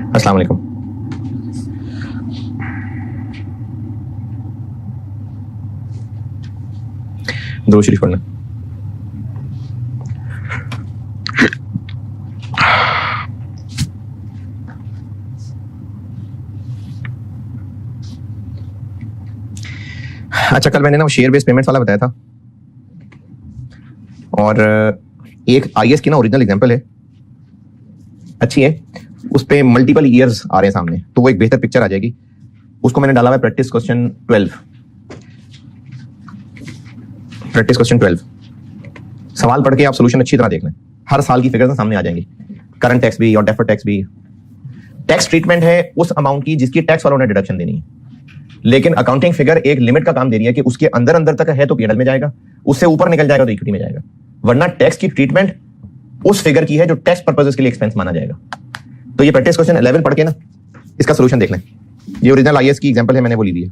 अस्सलाम वालेकुम। दो शरीफ पढ़ना। अच्छा, कल मैंने ना शेयर बेस्ड पेमेंट्स वाला बताया था, और एक आईएएस की ना ओरिजिनल एग्जांपल है, अच्छी है, उस पे मल्टीपल ईयर्स आ रहे हैं सामने, तो वो एक बेहतर पिक्चर आ जाएगी। उसको मैंने डाला हुआ है प्रैक्टिस क्वेश्चन 12। प्रैक्टिस क्वेश्चन 12 सवाल पढ़ के आप सोल्यूशन अच्छी तरह देख लें। हर साल की फिगर्स सामने आ जाएंगी, करंट टैक्स भी और डेफर्ड टैक्स भी। टैक्स ट्रीटमेंट है उस अमाउंट की जिसकी टैक्स वालों ने डिडक्शन देनी है, लेकिन अकाउंटिंग फिगर एक लिमिट का काम दे रही है कि उसके अंदर अंदर तक है तो पीएनएल में जाएगा, उससे ऊपर निकल जाएगा तो इक्विटी में जाएगा, वरना टैक्स की ट्रीटमेंट उस फिगर की है जो टैक्स पर्पसेस के लिए एक्सपेंस माना जाएगा। तो ये प्रैक्टिस क्वेश्चन 11 पढ़ के ना इसका सोल्यूशन देख लें। ये ओरिजिनल आईएएस की एग्जांपल है, मैंने वो ली हुई है।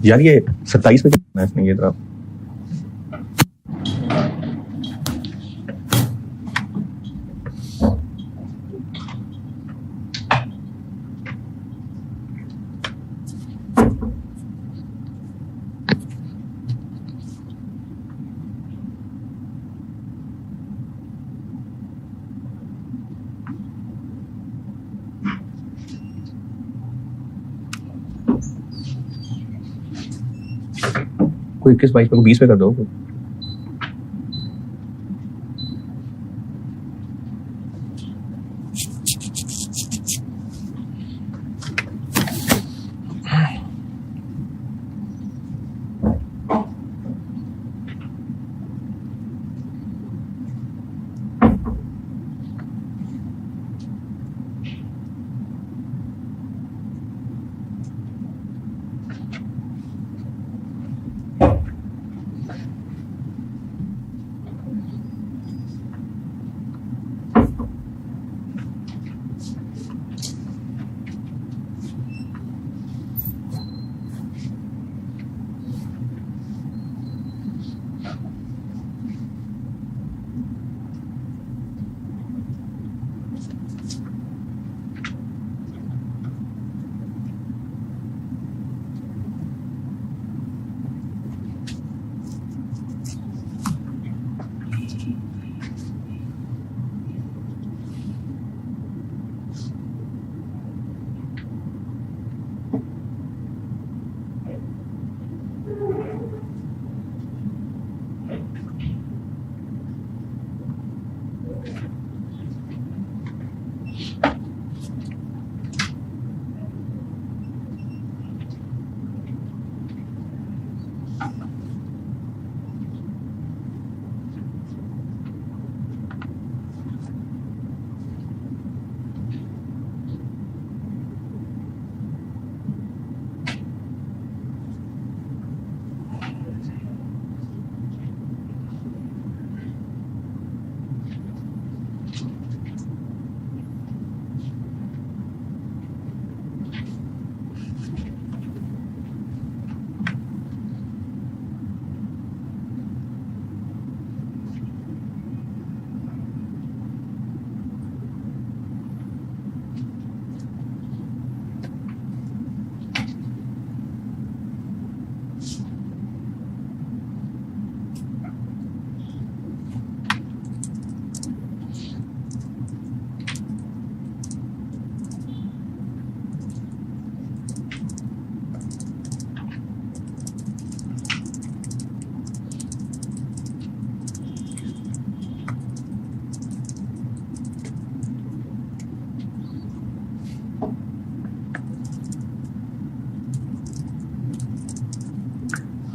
यार ये 27 पे कितना है इसने ये तरह कोई 21 22 पे को 20 पे कर दो।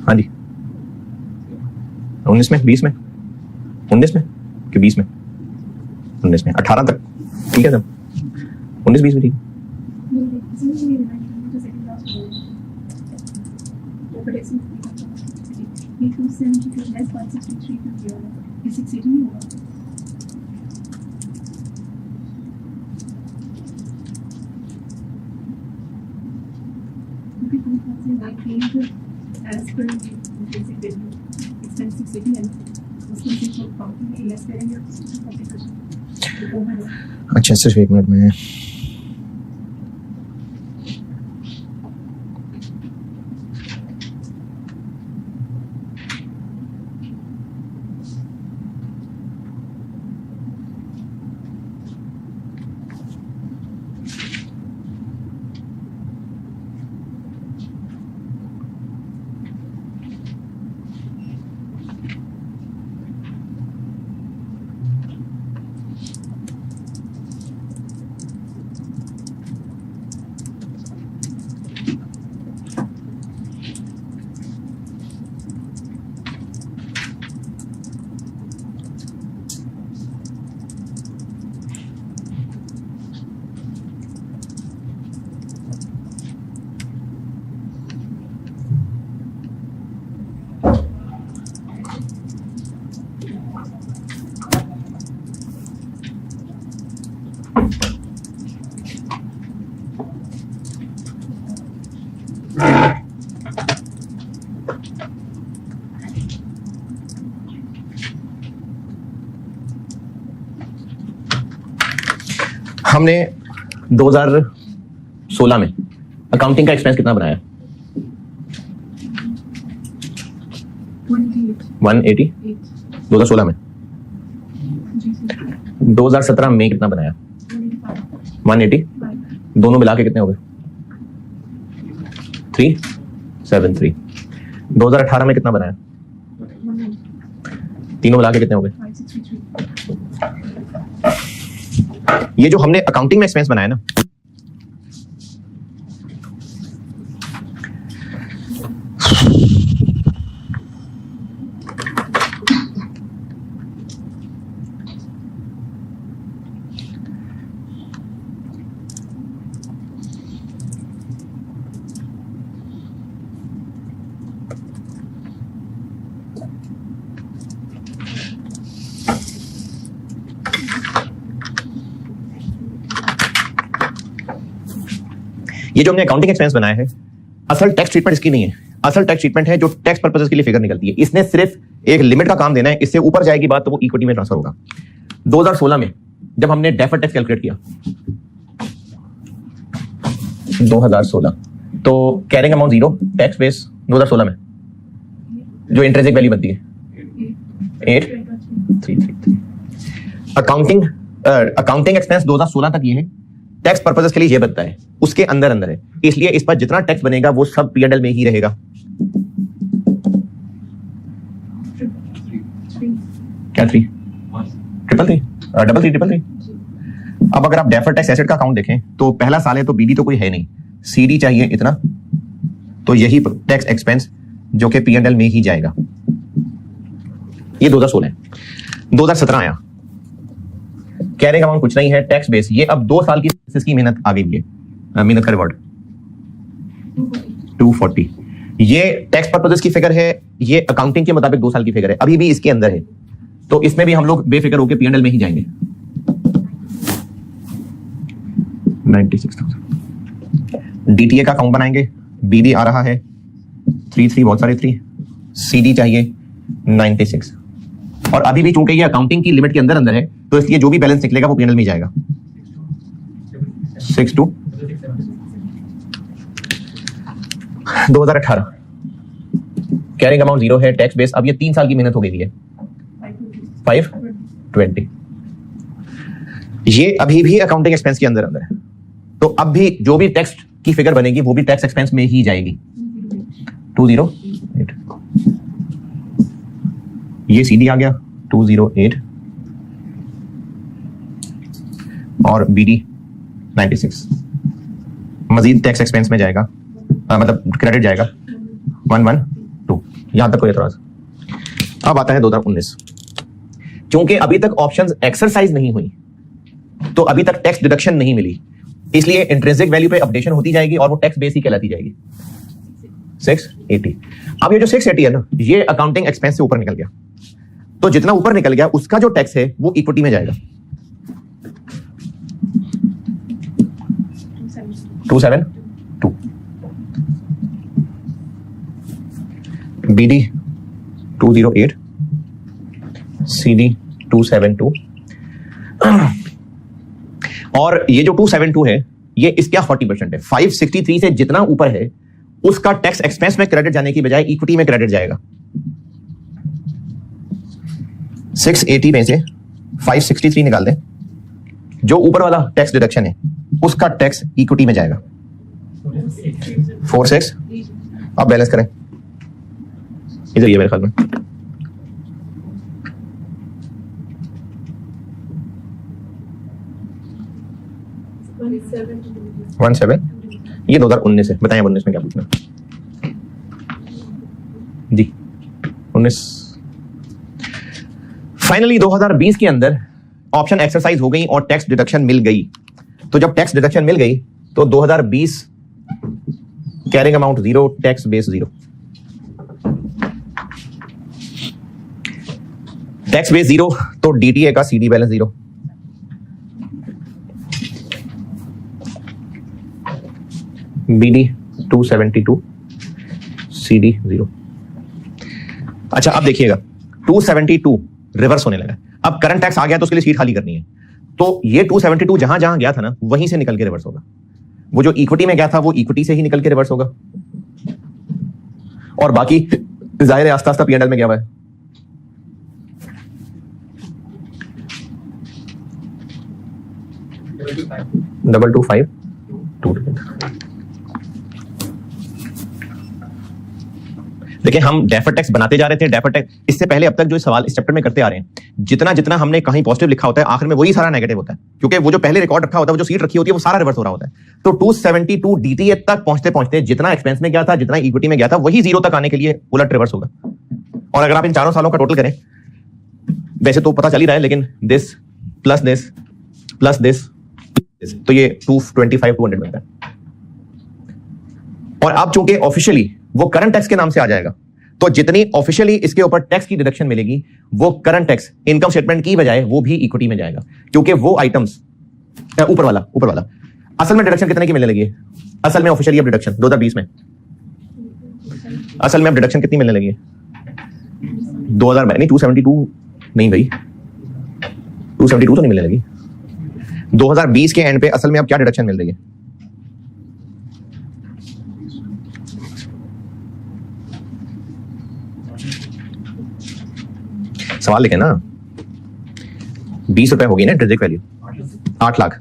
हाँ जी 19 में 20 में 19 में कि 20 में 19 में 18 तक ठीक है सर 19 20 में ठीक है। As per the basic business, expensive city and expensive for property, less than your 40%. अच्छा सिर्फ 1 मिनट में हमने 2016 में अकाउंटिंग का एक्सपेंस कितना बनाया? 180 2016 में। 2017 में कितना बनाया? 180। दोनों मिला के कितने हो गए? 373। 2018 में कितना बनाया? तीनों मिला के कितने हो गए? ये जो हमने अकाउंटिंग में एक्सपेंस बनाया ना, ये जो हमने अकाउंटिंग एक्सपेंस बनाया है, असल टैक्स ट्रीटमेंट इसकी नहीं है। असल टैक्स ट्रीटमेंट है जो टैक्स पर्पसेस के लिए फिगर निकलती है। इसने सिर्फ एक लिमिट का काम देना है, इससे ऊपर जाएगी बात तो वो इक्विटी में ट्रांसफर होगा। 2016 में जब हमने डेफर्ड टैक्स कैलकुलेट किया, 2016, तो कैरिंग अमाउंट 0, टैक्स बेस 2016 में जो इंट्रिंसिक वैल्यू बनती है 8,333। अकाउंटिंग एक्सपेंस 2016 तक ये है, टैक्स पर्पसेस के लिए ये बनता है, उसके अंदर अंदर है, इसलिए इस पर जितना टैक्स बनेगा वो सब P&L में ही रहेगा। क्या 3 333। अब अगर आप डेफर्ड टैक्स एसेट का अकाउंट देखें तो पहला साल है तो BD तो कोई है नहीं, CD चाहिए इतना, तो यही टैक्स एक्सपेंस जो कि P&L में ही जाएगा। ये 2016 है। 2017 आया, कैरिंग अमाउंट कुछ नहीं है, टैक्स बेस, ये अब 2 साल की मेहनत आ गई है, मेहनत का रिवॉर्ड 240। ये टैक्स पर्पसेस की फिगर है, ये अकाउंटिंग के मुताबिक 2 साल की फिगर है, अभी भी इसके अंदर है, तो इसमें भी हम लोग बेफिक्र होकर P&L में ही जाएंगे। 96,000 DTA का अकाउंट बनाएंगे, BD आ रहा है 3 बहुत सारे 3, CD चाहिए 96, और अभी भी चूंकि ये अकाउंटिंग की लिमिट के अंदर अंदर है तो इसलिए जो भी बैलेंस निकलेगा वो P&L में जाएगा। 62 2018 कैरिंग अमाउंट 0 है, टैक्स बेस, अब ये 3 साल की मेहनत हो गई है 520। ये अभी भी अकाउंटिंग एक्सपेंस के अंदर अंदर है, तो अब भी जो भी टैक्स की फिगर बनेगी वो भी टैक्स एक्सपेंस में ही जाएगी 208। ये CD आ गया 208 और BD 96, मजीद टैक्स एक्सपेंस में जाएगा, मतलब क्रेडिट जाएगा 112। यहां तक कोई एतराज? अब आता है 2019, क्योंकि अभी तक ऑप्शंस एक्सरसाइज नहीं हुई तो अभी तक टैक्स डिडक्शन नहीं मिली, इसलिए इंट्रिंसिक वैल्यू पे अपडेशन होती जाएगी और वो टैक्स बेस ही कहलाती जाएगी 680। अब ये जो 680 है ना, ये अकाउंटिंग एक्सपेंस से ऊपर निकल गया, तो जितना ऊपर निकल गया उसका जो टैक्स है वो इक्विटी में जाएगा 272। BD 208, CD 272, और ये जो 272 है ये इसका 40% है। 563 से जितना ऊपर है उसका टैक्स एक्सपेंस में क्रेडिट जाने की बजाय इक्विटी में क्रेडिट जाएगा। 680 में से 563 निकाल दें, जो ऊपर वाला टैक्स डिडक्शन है उसका टैक्स इक्विटी में जाएगा 46। अब बैलेंस करें, इधर ये मेरे ख्याल में 17। ये 2019 है, बताएं 19 में क्या पूछना जी। 19 फाइनली 2020 के अंदर ऑप्शन एक्सरसाइज हो गई और टैक्स डिडक्शन मिल गई। तो जब टैक्स डिडक्शन मिल गई तो 2020 carrying amount 0, tax base 0। Tax base 0 तो DTA का CD बैलेंस 0। BD 272, CD 0। अच्छा अब देखिएगा 272 रिवर्स होने लगा। अब करंट टैक्स आ गया तो उसके लिए सीट खाली करनी है, तो ये 272 जहां जहां गया था ना, वहीं से निकल के रिवर्स होगा। वो जो इक्विटी में गया था वो इक्विटी से ही निकल के रिवर्स होगा, और बाकी जाहिर है आस्ता आस्ता P&L में गया हुआ है। डबल 25 2। देखिए हम डेफर्ड टैक्स बनाते जा रहे थे। डेफर्ड टैक्स इससे पहले अब तक जो सवाल इस चैप्टर में करते आ रहे हैं, जितना जितना हमने कहीं पॉजिटिव लिखा होता है आखिर में वही सारा नेगेटिव होता है, क्योंकि वो जो पहले रिकॉर्ड रखा होता है, वो जो सीट रखी होती है, वो सारा रिवर्स हो रहा होता है। तो 272 DTA तक पहुंचते पहुंचते जितना एक्सपेंस में गया था, जितना इक्विटी में गया था, वही जीरो तक आने के लिए उलट रिवर्स होगा। और अगर आप इन चारों सालों का टोटल करें, वैसे तो पता चल ही रहा है, लेकिन this plus this plus this, तो ये 225 200 बनता है। और अब चूंकि ऑफिशियली वो करंट टैक्स के नाम से आ जाएगा, तो जितनी ऑफिशियली इसके ऊपर टैक्स की डिडक्शन मिलेगी, वो करंट टैक्स इनकम स्टेटमेंट की बजाय वो भी इक्विटी में जाएगा, क्योंकि वो आइटम्स ऊपर वाला असल में डिडक्शन कितने की मिलने लगी है? असल में ऑफिशियली अब डिडक्शन 2020 में असल में अब डिडक्शन कितनी मिलने लगी है? 2000 नहीं, 272 नहीं भाई, 272 तो नहीं मिलने लगी। 2020 के एंड पे असल में अब क्या डिडक्शन मिल रही है? सवाल लिखे ना, 20 रुपए होगी ना इंट्रिंसिक वैल्यू, 8 लाख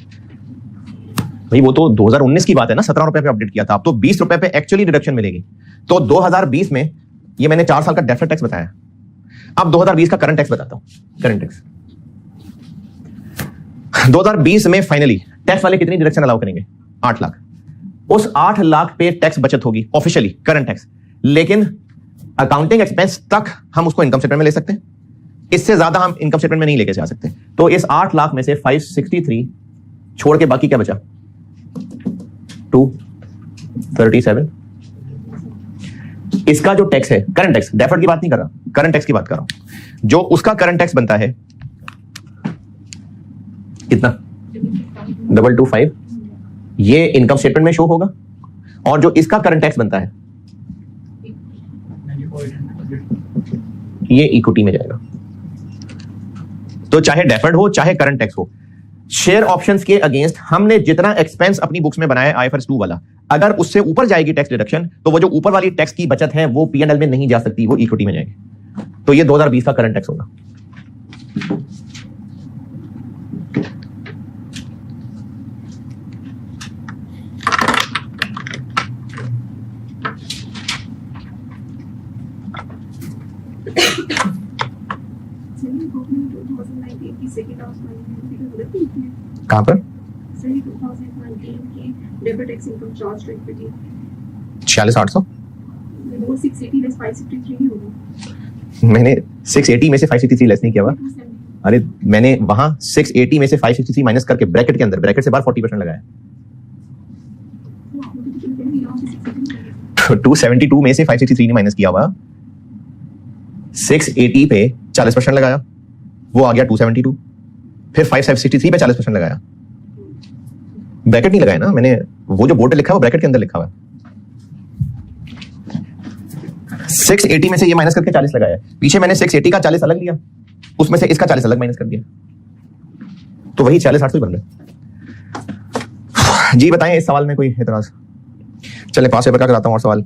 भाई। वो तो 2019 की बात है ना, 17 रुपए पे अपडेट किया था। अब तो 20 रुपए पे एक्चुअली डिडक्शन मिलेगी। तो 2020 में ये मैंने 4 साल का डेफर्ड टैक्स बताया। अब 2020 का करंट टैक्स बताता हूं। करंट टैक्स 2020 में फाइनली टैक्स वाले कितनी डिडक्शन अलाउ करेंगे? 8 लाख। उस 8 लाख पे टैक्स बचत होगी ऑफिशियली, करंट टैक्स, लेकिन अकाउंटिंग एक्सपेंस तक हम उसको इनकम स्टेटमेंट में ले सकते हैं। इससे ज्यादा हम इनकम स्टेटमेंट में नहीं लेके जा सकते। तो इस 8 लाख में से 563 छोड़ के बाकी क्या बचा? 237। इसका जो टैक्स है, करंट टैक्स, डेफर्ड की बात नहीं कर रहा, करंट टैक्स की बात कर रहा हूं, जो उसका करंट टैक्स बनता है कितना? 225। ये इनकम स्टेटमेंट में शो होगा, और जो इसका करंट टैक्स बनता है ये इक्विटी में जाएगा। तो चाहे डेफर्ड हो चाहे करंट टैक्स हो, शेयर ऑप्शंस के अगेंस्ट हमने जितना एक्सपेंस अपनी बुक्स में बनाया IFRS 2 वाला, अगर उससे ऊपर जाएगी टैक्स डिडक्शन, तो वो जो ऊपर वाली टैक्स की बचत है वो P&L में नहीं जा सकती, वो इक्विटी में जाएगी। तो ये 2020 का करंट टैक्स होगा। कहां पर? 46,800 मैंने 680 में से 563 लेस नहीं किया हुआ। अरे मैंने वहां 680 में से 563 माइनस करके ब्रैकेट के अंदर, ब्रैकेट से बाहर 40% लगाया। 272 में से 563 ने माइनस किया हुआ, 680 पे 40% लगाया, वो आ गया 272। फिर 563 पे 40% लगाया, ब्रैकेट नहीं लगाया ना मैंने, वो जो बोर्ड पे लिखा हुआ ब्रैकेट के अंदर लिखा हुआ है। 680 में से ये माइनस करके 40 लगाया, पीछे मैंने 680 का 40 अलग लिया, उसमें से इसका 40 अलग माइनस कर दिया, तो वही 40,800 बन गए। जी बताएं इस सवाल में कोई एतराज? चले पास पेपर का कराता हूं और सवाल।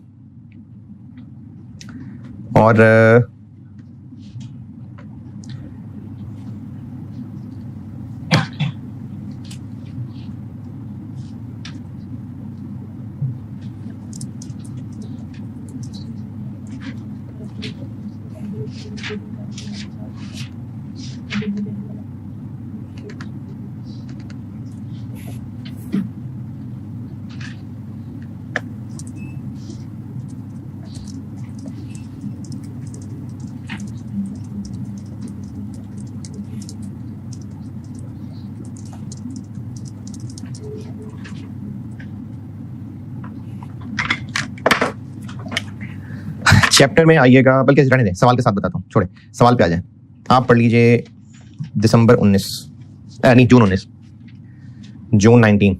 और चैप्टर में आइएगा, बल्कि रहने दें, सवाल के साथ बताता हूं, छोड़े सवाल पे आ जाए। आप पढ़ लीजिए जून 19, जून 19।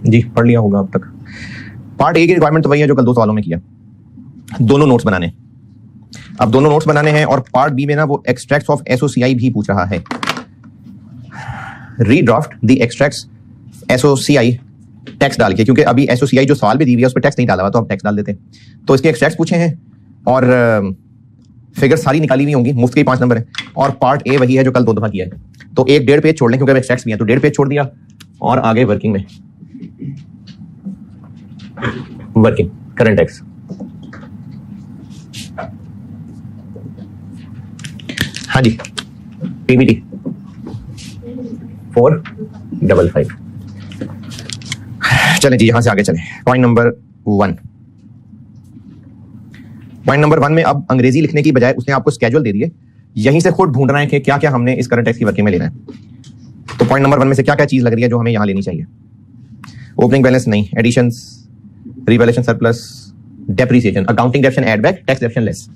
जी पढ़ लिया होगा अब तक। पार्ट ए की रिक्वायरमेंट तो वही है जो कल 2 सवालों में किया, दोनों नोट्स बनाने। अब दोनों नोट्स बनाने हैं और पार्ट बी में ना वो एक्सट्रैक्ट्स ऑफ एसओसीआई भी पूछ रहा है। Redraft the extracts SOCI tax डाल के, क्योंकि अभी एसओसीआई जो सवाल भी दी हुई है उस पर टैक्स नहीं डाला हुआ, तो अब टैक्स डाल देते हैं। तो इसके एक्सट्रैक्ट्स पूछे हैं और फिगर सारी निकाली हुई होंगी, मुफ्त के 5 नंबर है। और पार्ट ए वही है जो कल 2 दफा किया है, तो 1.5 पेज छोड़ लें क्योंकि एक्सट्रैक्ट्स भी हैं, तो 1.5 पेज छोड़ दिया और आगे वर्किंग में। वर्किंग करंट टैक्स, हाँ जी, पीबीटी 455। चलें जी यहां से आगे चलें। Point number 1। पॉइंट नंबर 1 में अब अंग्रेजी लिखने की बजाय उसने आपको स्केड्यूल दे दिए, यहीं से खुद ढूंढना है कि क्या क्या हमने इस करंट टैक्स की वर्किंग में लेना है। तो पॉइंट नंबर 1 में से क्या क्या चीज लग रही है जो हमें यहां लेनी चाहिए? ओपनिंग बैलेंस नहीं, additions, revaluation surplus, depreciation, accounting depreciation add back, tax depreciation less.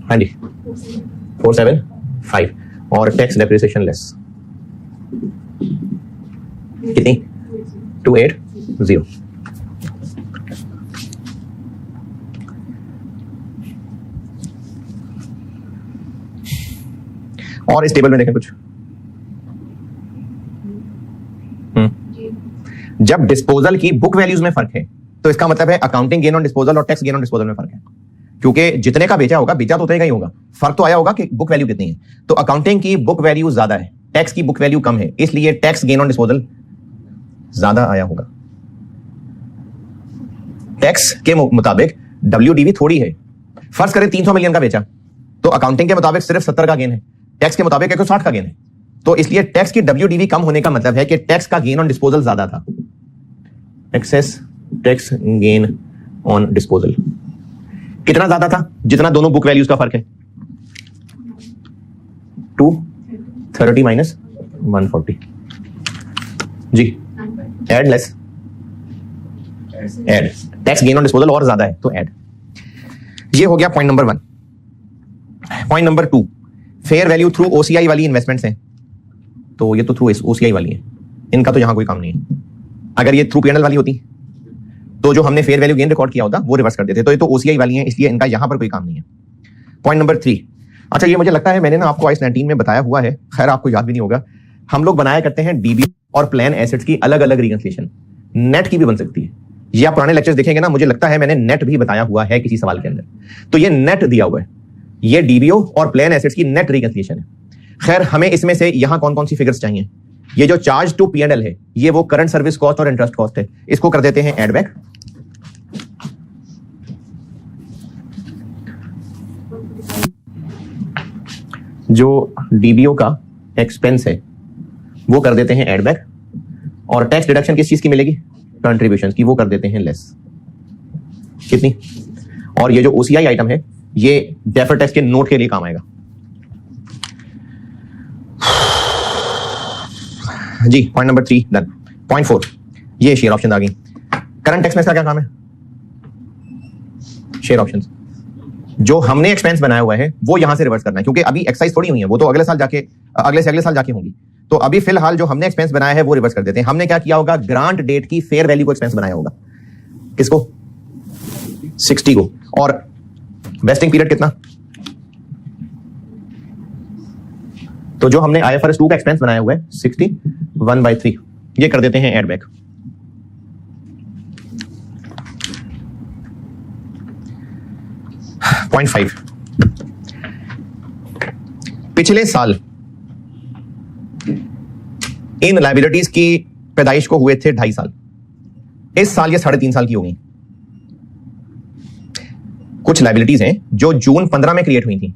हाँ जी 475 और टैक्स डेप्रिसिएशन लेस कितनी? 280। और इस टेबल में देखें कुछ, जब डिस्पोजल की बुक वैल्यूज में फर्क है तो इसका मतलब है अकाउंटिंग गेन ऑन डिस्पोजल और टैक्स गेन ऑन डिस्पोजल में फर्क है, क्योंकि जितने का बेचा होगा, बेचा तो उतने का ही होगा, फर्क तो आया होगा कि बुक वैल्यू कितनी है। तो अकाउंटिंग की बुक वैल्यू ज्यादा है, टैक्स की बुक वैल्यू कम है, इसलिए टैक्स गेन ऑन डिस्पोजल ज्यादा आया होगा। टैक्स के मुताबिक WDV थोड़ी है, फर्ज करें 300 मिलियन का बेचा, तो अकाउंटिंग के मुताबिक सिर्फ 70 का गेन है, टैक्स के मुताबिक 160 का गेन है। तो इसलिए टैक्स की WDV कम होने का मतलब है कि टैक्स का गेन ऑन डिस्पोजल ज्यादा था। Excess tax gain on disposal कितना ज्यादा था? जितना दोनों बुक वैल्यूज का फर्क है, 230 माइनस 140। जी add less, add, tax gain on disposal और ज्यादा है तो एड। ये हो गया point number 1। Point number 2, fair value through OCI वाली इन्वेस्टमेंट्स हैं, तो ये तो थ्रू OCI वाली है, इनका तो यहां कोई काम नहीं है। अगर ये थ्रू P&L वाली होती तो जो हमने फेयर वैल्यू गेन रिकॉर्ड किया होता वो रिवर्स कर देते, तो ये तो OCI वाली है, इसलिए इनका यहां पर कोई काम नहीं है। पॉइंट नंबर 3, अच्छा ये मुझे लगता है मैंने ना आपको IAS 19 में बताया हुआ है, खैर आपको याद भी नहीं होगा, हम लोग बनाया करते हैं DBO और प्लान एसेट्स की अलग अलग रिकंसिलिएशन, नेट की भी बन सकती है। ये आप पुराने लेक्चर्स देखेंगे ना, मुझे लगता है मैंने नेट भी बताया हुआ है किसी सवाल के अंदर, तो ये नेट दिया हुआ है, ये DBO और प्लान एसेट्स की नेट रिकंसिलिएशन है। खैर हमें इसमें से यहां कौन कौन सी फिगर्स चाहिए? ये जो चार्ज टू P&L है, ये वो करंट सर्विस कॉस्ट और इंटरेस्ट कॉस्ट है, इसको कर देते हैं एड बैक। जो DBO का एक्सपेंस है वो कर देते हैं एड बैक, और टैक्स डिडक्शन किस चीज की मिलेगी? कंट्रीब्यूशन की, वो कर देते हैं लेस। कितनी? और ये जो OCI आइटम है ये डेफर्ड टैक्स के नोट के लिए काम आएगा। जी पॉइंट नंबर 3 डन। पॉइंट 4, ये शेयर ऑप्शन आ गई। करंट टैक्स में इसका क्या काम है? शेयर ऑप्शंस, जो हमने एक्सपेंस बनाया हुआ है वो यहां से रिवर्स करना है, क्योंकि अभी एक्साइज थोड़ी हुई है, वो तो अगले साल जाके, अगले से अगले साल जाके होंगी। तो अभी फिलहाल जो हमने एक्सपेंस बनाया है वो रिवर्स कर देते हैं। हमने क्या किया होगा? ग्रांट डेट की फेयर वैल्यू को एक्सपेंस बनाया होगा। किसको? 60 को। और वेस्टिंग पीरियड कितना? तो जो हमने IFRS 2 का एक्सपेंस बनाया हुआ है 60 1/3, ये कर देते हैं एड बैक। पॉइंट 5, पिछले साल इन लायबिलिटीज की पैदाइश को हुए थे 2.5 साल, इस साल ये 3.5 साल की हो गई। कुछ लाइबिलिटीज हैं जो जून 15 में क्रिएट हुई थी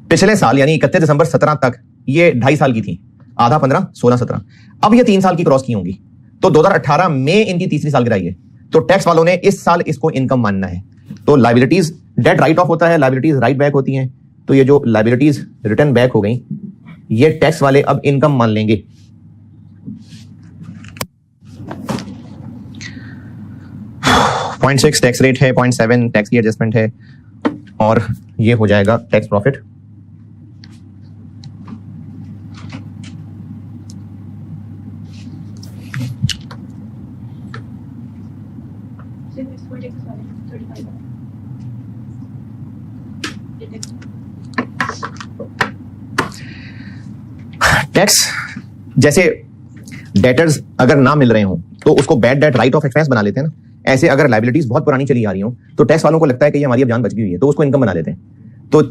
पिछले साल, यानी 31 दिसंबर 17 तक ये 2.5 साल की थी, आधा 15, 16, 17, अब ये 3 साल की क्रॉस की होंगी, तो 2018 में इनकी तीसरी सालगिरह है, तो टैक्स वालों ने इस साल इसको इनकम मानना है। तो लाइबिलिटीज डेट राइट ऑफ होता है, लाइबिलिटीज राइट बैक होती हैं, तो ये जो लाइबिलिटीज रिटर्न बैक हो गई ये टैक्स वाले अब इनकम मान लेंगे। .6 टैक्स रेट है, 0.7 टैक्स की एडजस्टमेंट है, और ये हो जाएगा टैक्स प्रॉफिट। टैक्स जैसे डेटर्स अगर ना मिल रहे हो तो उसको bad debt right of expense बना लेते हैं ना, ऐसे अगर लाइबिलिटीज बहुत पुरानी चली आ रही हो तो टैक्स वालों को लगता है कि ये हमारी अब जान बच गई हुई है, तो उसको इनकम बना लेते हैं। तो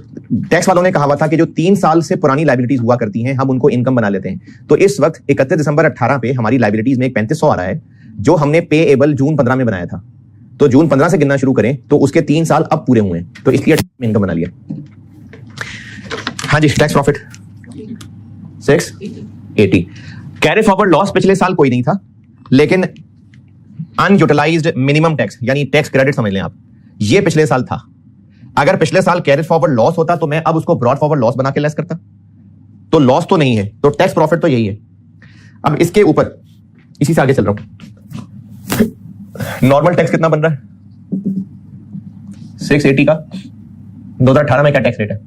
टैक्स वालों ने कहा हुआ था कि जो 3 साल से पुरानी लाइबिलिटीज हुआ करती हैं हम उनको इनकम बना लेते हैं। तो इस वक्त 31 दिसंबर 18 पे हमारी लाइबिलिटीज में एक 3500 आ रहा है जो हमने पेएबल जून 15 में बनाया था, तो जून 15 से गिनना शुरू करें तो उसके 3 साल अब पूरे हुए हैं, तो इसलिए इनकम बना लिया। हाँ जी, tax profit 680। Carry forward loss पिछले साल कोई नहीं था, लेकिन अनयूटिलाइज्ड मिनिमम टैक्स यानी टैक्स क्रेडिट समझ लें आप, ये पिछले साल था। अगर पिछले साल कैरी फॉरवर्ड लॉस होता तो मैं अब उसको ब्रॉड फॉरवर्ड लॉस बना के लेस करता, तो लॉस तो नहीं है, तो टैक्स प्रॉफिट तो यही है। अब इसके ऊपर इसी से आगे चल रहा हूं, नॉर्मल टैक्स कितना बन रहा है 680 का, 2018 में क्या टैक्स रेट है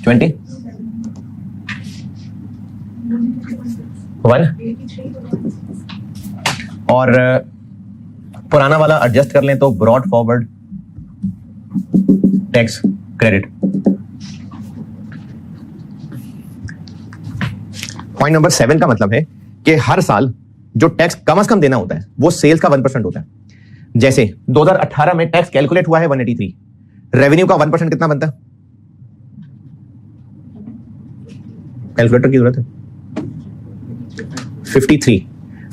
20 1, और पुराना वाला एडजस्ट कर लें तो brought forward tax credit. Point number 7 का मतलब है कि हर साल जो टैक्स कम से कम देना होता है वो सेल्स का 1% होता है। जैसे 2018 में टैक्स कैलकुलेट हुआ है 183, रेवेन्यू का 1% कितना बनता है, कैलकुलेटर की जरूरत है,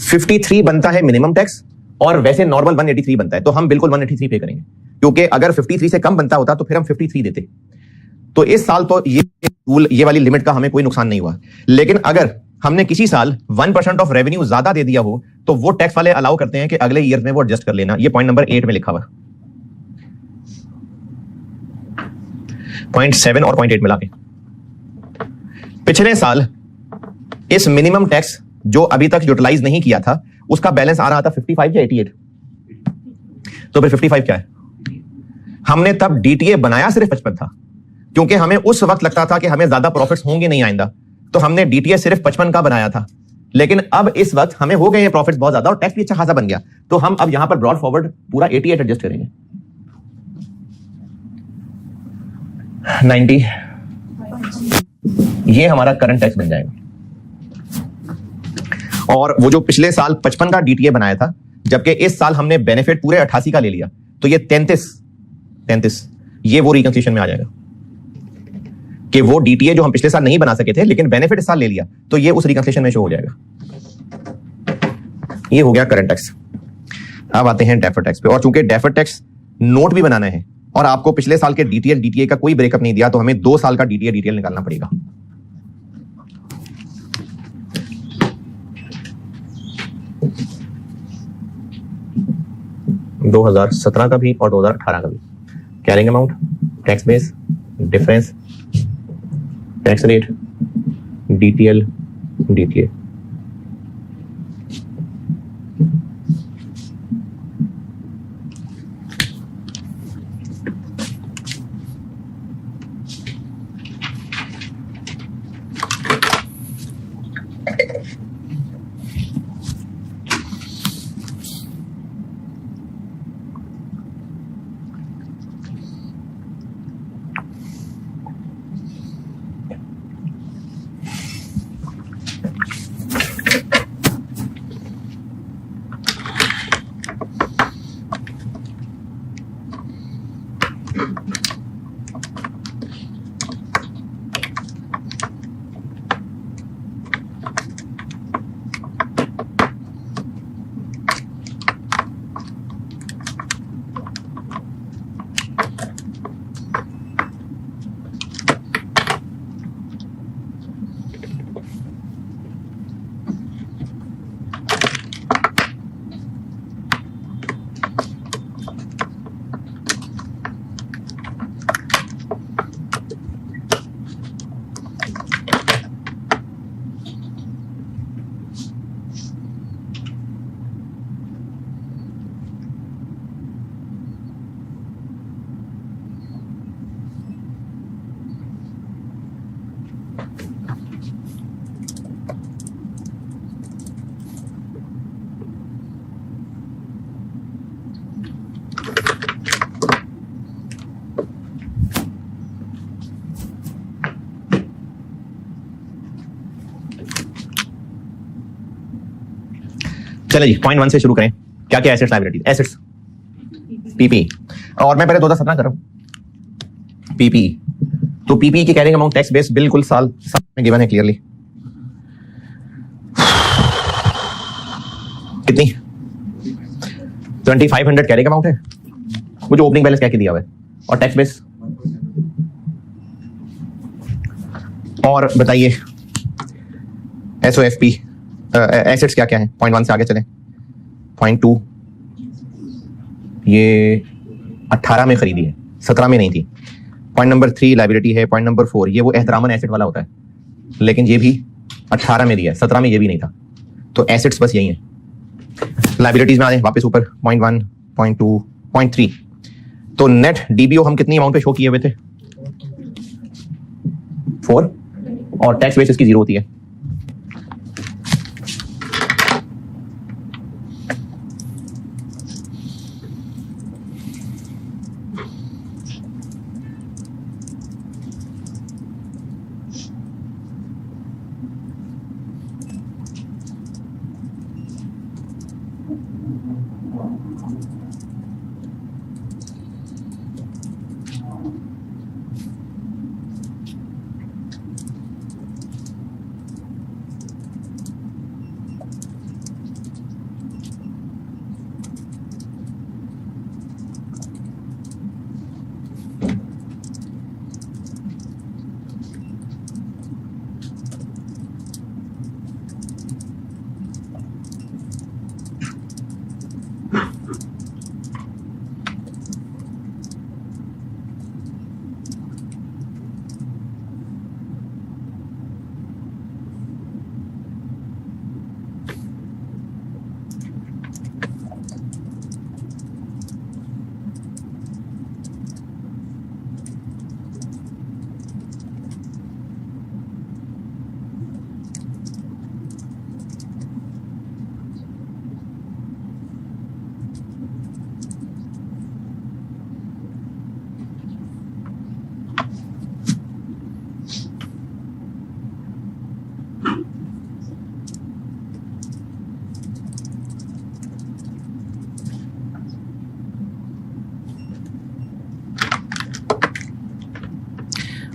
53 बनता है मिनिमम टैक्स, और वैसे नॉर्मल 183 बनता है, तो हम बिल्कुल 183 पे करेंगे, क्योंकि अगर 53 से कम बनता होता तो फिर हम 53 देते। तो इस साल तो ये वाली लिमिट का हमें कोई नुकसान नहीं हुआ, लेकिन अगर हमने किसी साल 1% ऑफ रेवेन्यू ज्यादा दे दिया हो तो वो टैक्स वाले अलाउ करते हैं कि अगले ईयर में वो एडजस्ट कर लेना। ये पॉइंट नंबर 8 में लिखा हुआ, पॉइंट 7 और पॉइंट 8 मिला के। पिछले साल इस मिनिमम टैक्स जो अभी तक यूटिलाइज नहीं किया था उसका बैलेंस आ रहा था 55 या 88, तो फिर 55 क्या है, हमने तब डीटीए बनाया सिर्फ 55 था, क्योंकि हमें उस वक्त लगता था कि हमें ज्यादा प्रॉफिट्स होंगे नहीं आइंदा, तो हमने डीटीए सिर्फ 55 का बनाया था। लेकिन अब इस वक्त हमें हो गए हैं प्रॉफिट्स बहुत ज्यादा और टैक्स भी अच्छा खासा बन गया, तो हम अब यहां पर ब्रॉड फॉरवर्ड पूरा 88 एडजस्ट करेंगे। 90 ये हमारा करंट टैक्स बन जाएगा, और वो जो पिछले साल 55 का डीटीए बनाया था, जबकि इस साल हमने बेनिफिट पूरे 88 का ले लिया, तो ये 33 ये वो रिकंसिलिएशन में आ जाएगा कि वो डीटीए जो हम पिछले साल नहीं बना सके थे लेकिन बेनिफिट इस साल ले लिया, तो ये उस रिकंसिलिएशन में शो हो जाएगा। ये हो गया करंट टैक्स। अब आते हैं डेफर्ड टैक्स पे, और चूंकि डेफर्ड टैक्स नोट भी बनाना है और आपको पिछले साल के डीटीए का कोई ब्रेकअप नहीं दिया, तो हमें 2 साल का डीटीए निकालना पड़ेगा। – 2017 का भी और 2018 का भी। Carrying amount, tax base, difference, tax rate, DTL, DTA. चले जी, पॉइंट 1 से शुरू करें। क्या क्या एसेट्स लायबिलिटीज? एसेट्स पीपी, और मैं पहले 2017 कर रहा हूं। पीपी, तो पीपी की कैरिंग अमाउंट टैक्स बेस बिल्कुल साल में गिवन है क्लियरली। कितनी? 2500 कैरिंग अमाउंट है, वो जो ओपनिंग बैलेंस क्या दिया हुआ है, और टैक्स बेस। और बताइए एसओएफपी एसेट्स क्या क्या है? पॉइंट 1 से आगे चलें। पॉइंट 2, ये 18 में खरीदी है, 17 में नहीं थी। पॉइंट नंबर 3 लायबिलिटी है। पॉइंट नंबर 4 ये वो एहतरामन एसेट वाला होता है, लेकिन ये भी 18 में दिया है, 17 में ये भी नहीं था। तो एसेट्स बस यही है। लायबिलिटीज में आ जाए वापस ऊपर। Point 1, point 2, point 3। तो नेट डीबीओ हम कितनी अमाउंट पे शो किए हुए थे? 4, और टैक्स बेस इसकी 0 होती है।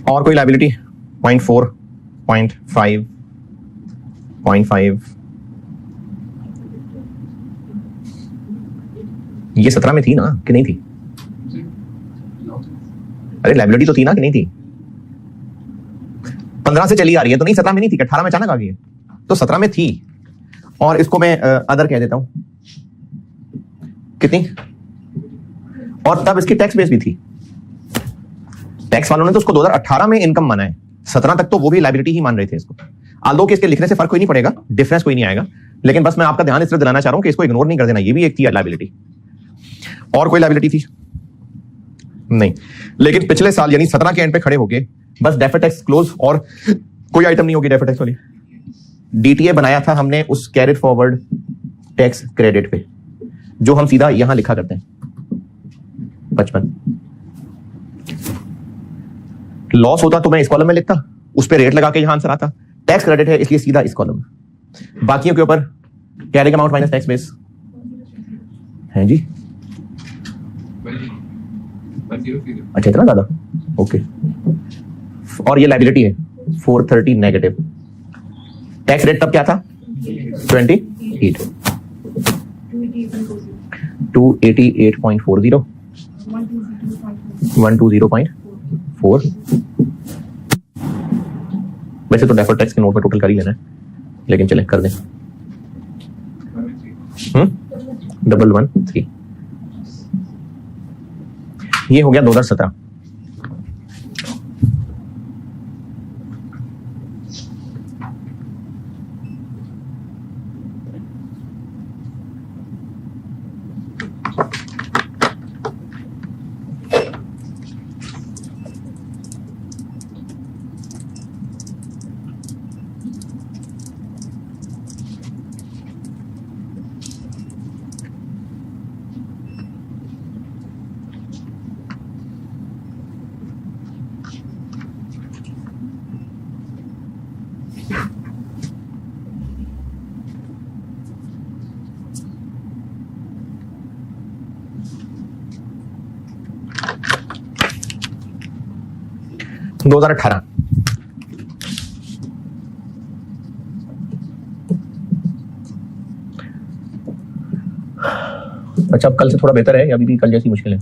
और कोई लायबिलिटी? पॉइंट 4, पॉइंट 5, पॉइंट 5, ये 17 में थी ना कि नहीं थी? अरे लायबिलिटी तो थी ना कि नहीं थी? 15 से चली आ रही है, तो नहीं 17 में नहीं थी, 18 में अचानक आ गई है, तो 17 में थी। और इसको मैं अदर कह देता हूं। कितनी? और तब इसकी टैक्स बेस भी थी। टैक्स वालों ने तो उसको 2018 में इनकम माना है, 17 तक तो वो भी लायबिलिटी ही मान रहे थे इसको। आल्दो कि इसके लिखने से फर्क कोई नहीं पड़ेगा, डिफरेंस कोई नहीं आएगा, लेकिन बस मैं आपका ध्यान इस तरह दिलाना चाह रहा हूं कि इसको इग्नोर नहीं कर देना, ये भी एक थी लायबिलिटी। और कोई लायबिलिटी थी? नहीं। लेकिन पिछले साल यानी 17 के एंड पे खड़े होके बस डेफर्ड टैक्स क्लोज, और कोई आइटम नहीं होगी डेफर्ड टैक्स वाली। डीटीए बनाया था हमने उस कैरिड फॉरवर्ड टैक्स क्रेडिट पे, जो हम सीधा यहां लिखा करते हैं 55। लॉस होता तो मैं इस कॉलम में लिखता, उस पे रेट लगा के यहां आंसर आता। टैक्स क्रेडिट है इसलिए सीधा इस कॉलम में। बाकियों के ऊपर carrying amount minus tax base है जी। अच्छा इतना ज्यादा, ओके। और ये लायबिलिटी है 430 नेगेटिव। टैक्स रेट तब क्या था? 28, 288.40, 120.4। वैसे तो डेफर्ड टैक्स के नोट में टोटल कर ही लेना है, लेकिन चले कर दें। 113, ये हो गया 2017। 2018 अच्छा, अब कल से थोड़ा बेहतर है या अभी भी कल जैसी मुश्किल है?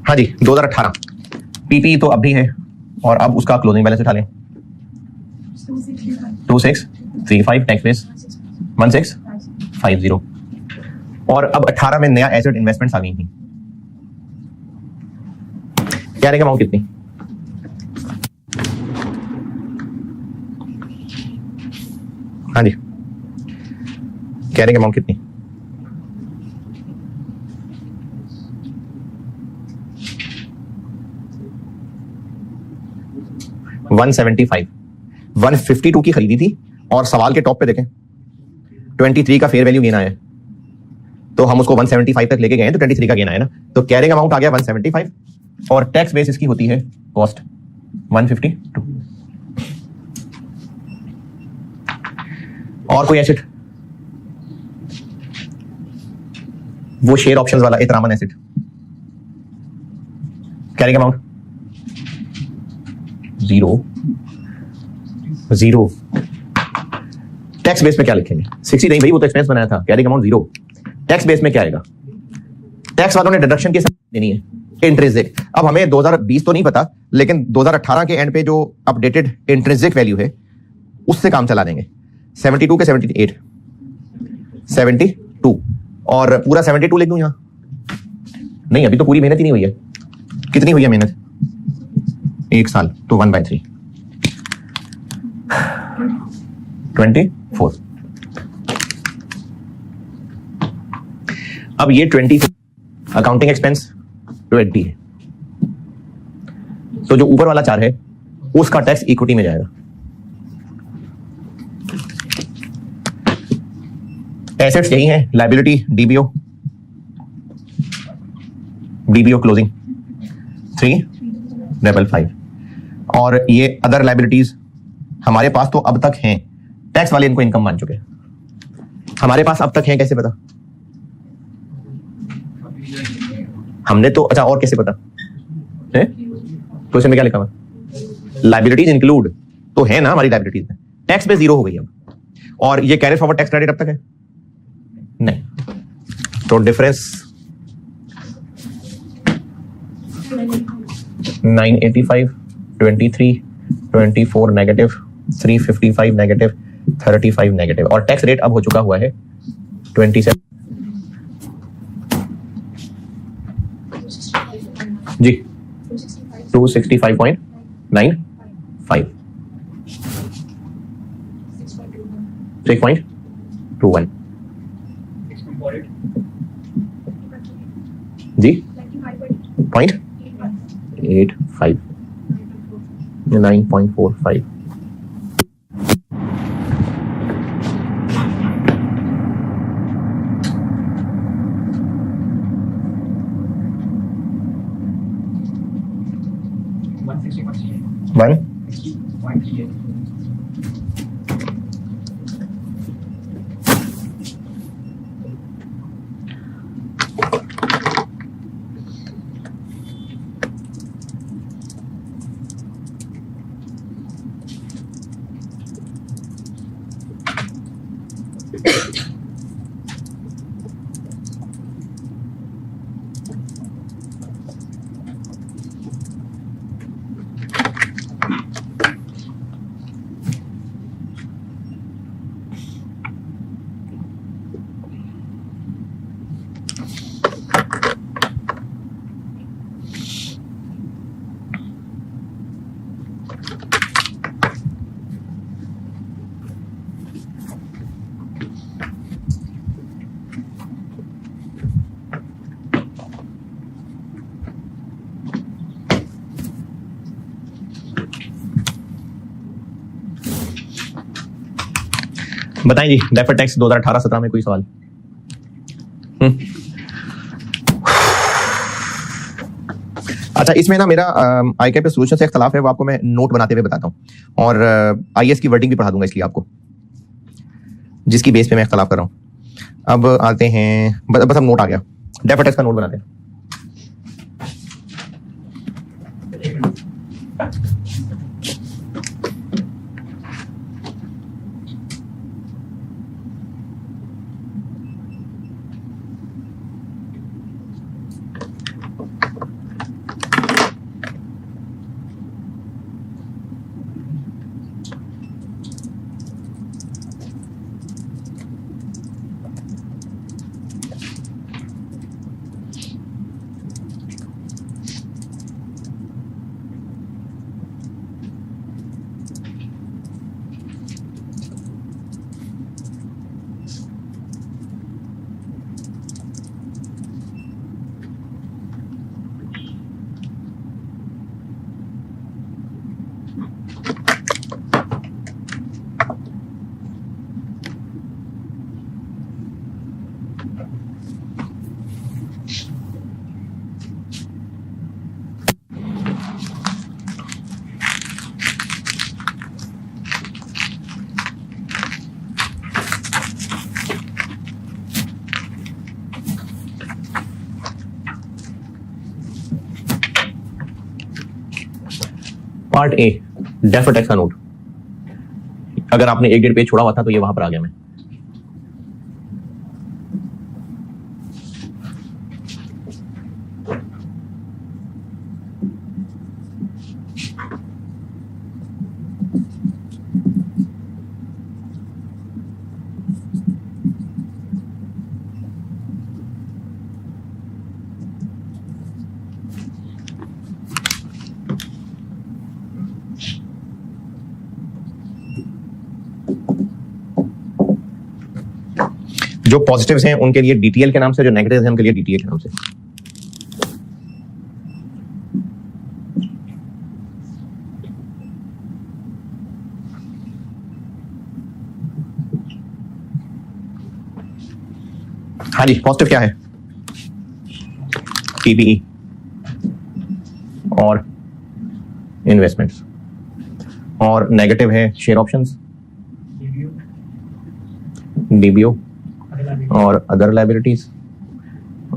हाँ जी, 2018 पीपी तो अब भी है और अब उसका क्लोजिंग बैलेंस उठा लें। 2635 टैक्स बेस 1650 और अब 18 में नया एसेट इन्वेस्टमेंट्स आ गई थी। कैरिंग अमाउंट कितनी? हाँ जी, कैरिंग अमाउंट कितनी? $175 152 की खरीदी थी और सवाल के टॉप पे देखें 23 का फेयर वैल्यू गेन आया है, तो हम उसको 175 तक लेके गए हैं तो 23 का गेन आया ना, तो कैरिंग अमाउंट आ गया 175 और टैक्स बेस इसकी होती है कॉस्ट 152। और कोई एसेट? वो शेयर ऑप्शंस वाला इतरामन asset, carrying amount 0 tax base में क्या लिखेंगे? 60 नहीं भाई, वो तो एक्सपेंस बनाया था। कैरिंग अमाउंट 0, टैक्स बेस में क्या आएगा? टैक्स वालों ने डिडक्शन के साथ देनी है इंट्रिंसिक। अब हमें 2020 तो नहीं पता, लेकिन 2018 के एंड पे जो अपडेटेड इंट्रिंसिक वैल्यू है उससे काम चला देंगे। 72 के 78 72 और पूरा 72 लिख दूं यहां? नहीं, अभी तो पूरी मेहनत ही नहीं हुई है। कितनी हुई है मेहनत? 1 साल, तो 1/3 24। अब ये 20 अकाउंटिंग एक्सपेंस 20 है, तो जो ऊपर वाला 4 है उसका टैक्स इक्विटी में जाएगा। एसेट्स यही हैं, लायबिलिटी डीबीओ क्लोजिंग 355 और ये अदर लायबिलिटीज हमारे पास तो अब तक हैं, टैक्स वाले इनको इनकम मान चुके हैं। हमारे पास अब तक हैं, कैसे पता? हमने तो अच्छा, और कैसे पता है? तो इसमें क्या लिखा हुआ? लायबिलिटीज इंक्लूड तो है ना हमारी लायबिलिटीज में। टैक्स पे 0 हो गई अब, और ये कैरी फॉरवर्ड टैक्स क्रेडिट अब तक है नहीं, तो डिफरेंस 985 23 24 नेगेटिव 355 नेगेटिव 35 नेगेटिव और टैक्स रेट अब हो चुका हुआ है 27 जी 265.95 6.21 जी 0.85 9.45 1 बताएं जी, डेफर्ड टैक्स 2018-17 में कोई सवाल? अच्छा, इसमें ना मेरा आईके पे सोल्यूशन से इख्तलाफ है, वो आपको मैं नोट बनाते हुए बताता हूँ और आईएएस की वर्डिंग भी पढ़ा दूंगा इसलिए आपको। जिसकी बेस पे मैं इख्तलाफ कर रहा हूं। अब आते हैं, बस अब नोट आ गया, डेफर्ड टैक्स का नोट बनाते हैं। पार्ट ए, डेफर्ड टैक्स का नोट। अगर आपने 1-1.5 पेज छोड़ा हुआ था तो ये वहां पर आ गया मैं। जो पॉजिटिव्स हैं उनके लिए डीटीएल के नाम से, जो नेगेटिव्स हैं उनके लिए डीटीए के नाम से। हाँ जी, पॉजिटिव क्या है? पीपीई और इन्वेस्टमेंट्स, और नेगेटिव है शेयर ऑप्शंस, डीबीओ और अदर लायबिलिटीज,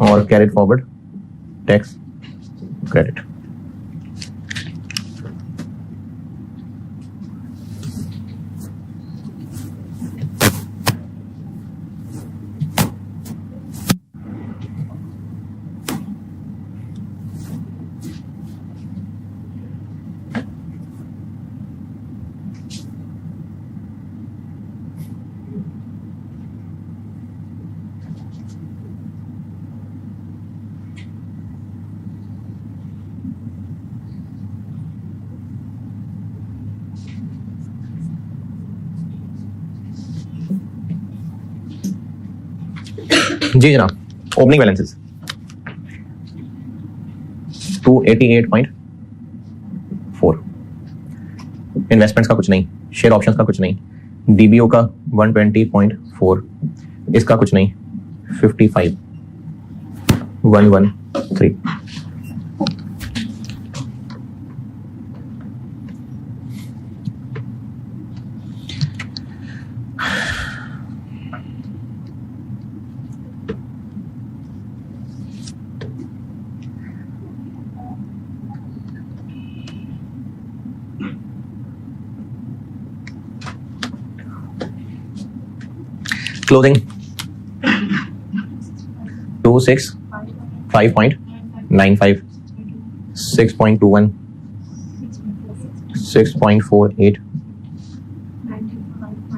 और कैरिड फॉरवर्ड टैक्स क्रेडिट। जी जनाब, ओपनिंग बैलेंसेस 288.4, इन्वेस्टमेंट्स का कुछ नहीं, शेयर ऑप्शंस का कुछ नहीं, डीबीओ का 120.4, इसका कुछ नहीं, 55,113। क्लोजिंग 26, 5.95, 6.21, 6.48,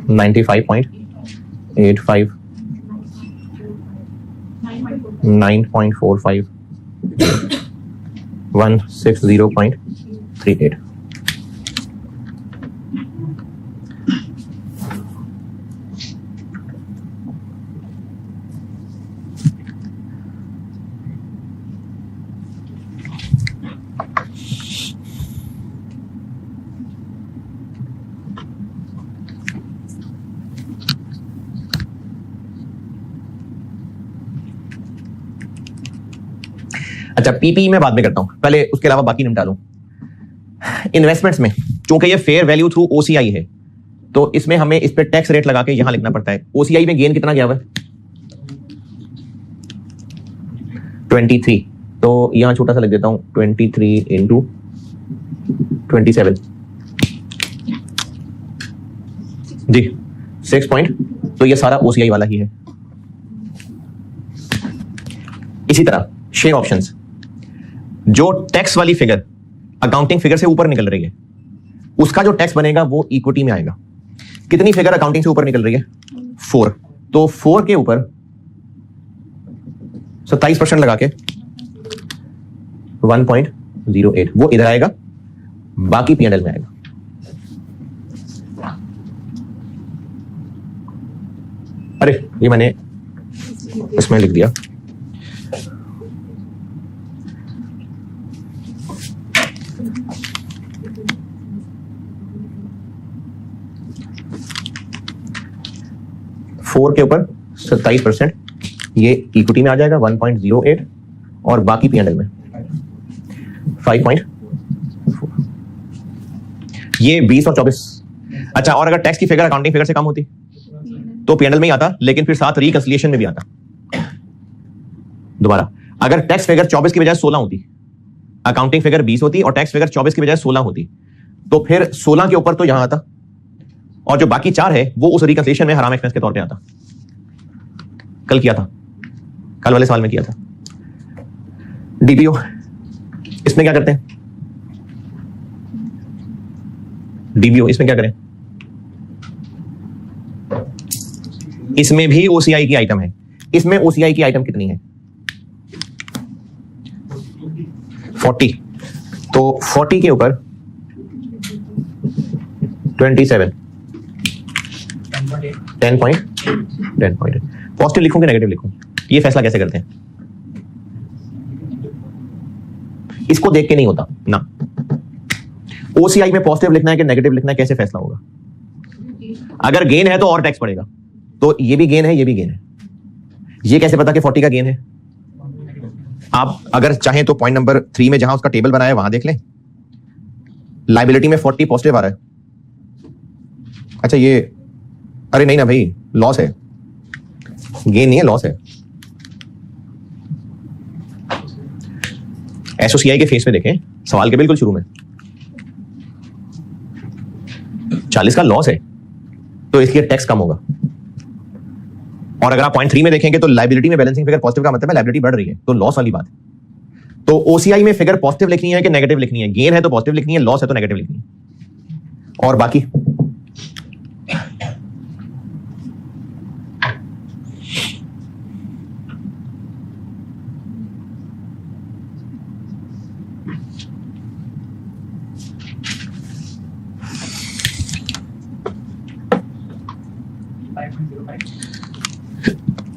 95.85, 9.45, 160.38। अच्छा, पीपी में बाद में करता हूं, पहले उसके अलावा बाकी निपटा लूं। इन्वेस्टमेंट्स में चूंकि ये फेयर वैल्यू थ्रू ओसीआई है, तो इसमें हमें इस पे टैक्स रेट लगा के यहां लिखना पड़ता है। ओसीआई में गेन कितना गया हुआ है 23, तो यहां छोटा सा लिख देता हूं 23 इंटू 27 जी 6 पॉइंट, तो ये सारा ओसीआई वाला ही है। इसी तरह शेयर ऑप्शंस, जो टैक्स वाली फिगर अकाउंटिंग फिगर से ऊपर निकल रही है उसका जो टैक्स बनेगा वो इक्विटी में आएगा। कितनी फिगर अकाउंटिंग से ऊपर निकल रही है 4, तो 4 के ऊपर 27% लगा के 1.08 वो इधर आएगा, बाकी पीएनएल में आएगा। अरे ये मैंने इसमें लिख दिया। फोर के ऊपर 27% ये इक्विटी में आ जाएगा 1.08 और बाकी पीएनएल में 5.4। ये 20 और 24। अच्छा, और अगर टैक्स की फिगर अकाउंटिंग फिगर से कम होती तो पीएनएल में ही आता, लेकिन फिर साथ रिकंसिलिएशन में भी आता। दोबारा, अगर टैक्स फिगर 24 की बजाय 16 होती, अकाउंटिंग फिगर 20 होती और टैक्स फिगर 24 की बजाय 16 होती, तो फिर 16 के ऊपर तो यहां आता और जो बाकी 4 है वो उस रिकंसिलिएशन में हराम एक्सपेंस के तौर पे आता। कल किया था, कल वाले सवाल में किया था। डीपीओ, इसमें क्या करते हैं? डीबीओ इसमें क्या करें? इसमें भी ओसीआई की आइटम है। इसमें ओसीआई की आइटम कितनी है 40, तो 40 के ऊपर 27 10.8 पॉजिटिव लिखूं कि नेगेटिव लिखूं, ये फैसला कैसे करते हैं? इसको देख के नहीं होता ना। ओसीआई में पॉजिटिव लिखना है कि नेगेटिव लिखना है, कैसे फैसला होगा? अगर गेन है तो और टैक्स पड़ेगा, तो ये भी गेन है, ये भी गेन है। ये कैसे पता कि 40 का गेन है? आप अगर चाहें तो पॉइंट नंबर 3 में जहां उसका टेबल बनाया है वहां देख लें। लाइबिलिटी में 40 पॉजिटिव आ रहा है। अच्छा ये, अरे नहीं ना भाई, लॉस है, गेन नहीं है, लॉस है। एसओसीआई के फेस में देखें, सवाल के बिल्कुल शुरू में 40 का लॉस है, तो इसलिए टैक्स कम होगा। और अगर आप पॉइंट 3 में देखेंगे तो लाइबिलिटी में बैलेंसिंग फिगर पॉजिटिव का मतलब है लाइबिलिटी बढ़ रही है, तो लॉस वाली बात। तो ओसीआई में फिगर पॉजिटिव लिखनी है कि नेगेटिव लिखनी है? गेन है तो पॉजिटिव लिखनी है, लॉस है तो नेगेटिव लिखनी है। और बाकी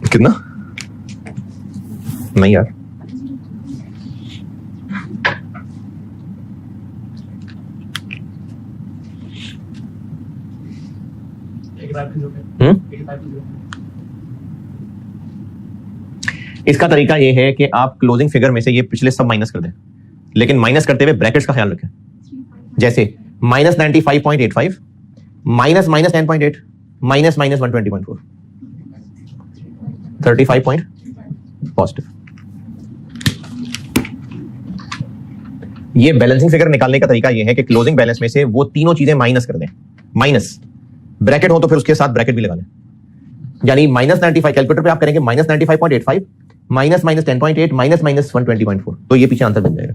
कितना? नहीं यार, इसका तरीका यह है कि आप क्लोजिंग फिगर में से ये पिछले सब माइनस कर दें, लेकिन माइनस करते हुए ब्रैकेट्स का ख्याल रखें। जैसे -95.85 माइनस -10.8 माइनस -120.4 35 पॉइंट पॉजिटिव। ये बैलेंसिंग फिगर निकालने का तरीका ये है कि क्लोजिंग बैलेंस में से वो तीनों चीजें माइनस कर दें। माइनस ब्रैकेट हो तो फिर उसके साथ ब्रैकेट भी लगा लें, यानी -95 कैलकुलेटर पे आप करेंगे -95.85 माइनस -10.8 माइनस -120.4, तो ये पीछे आंसर बन जाएगा।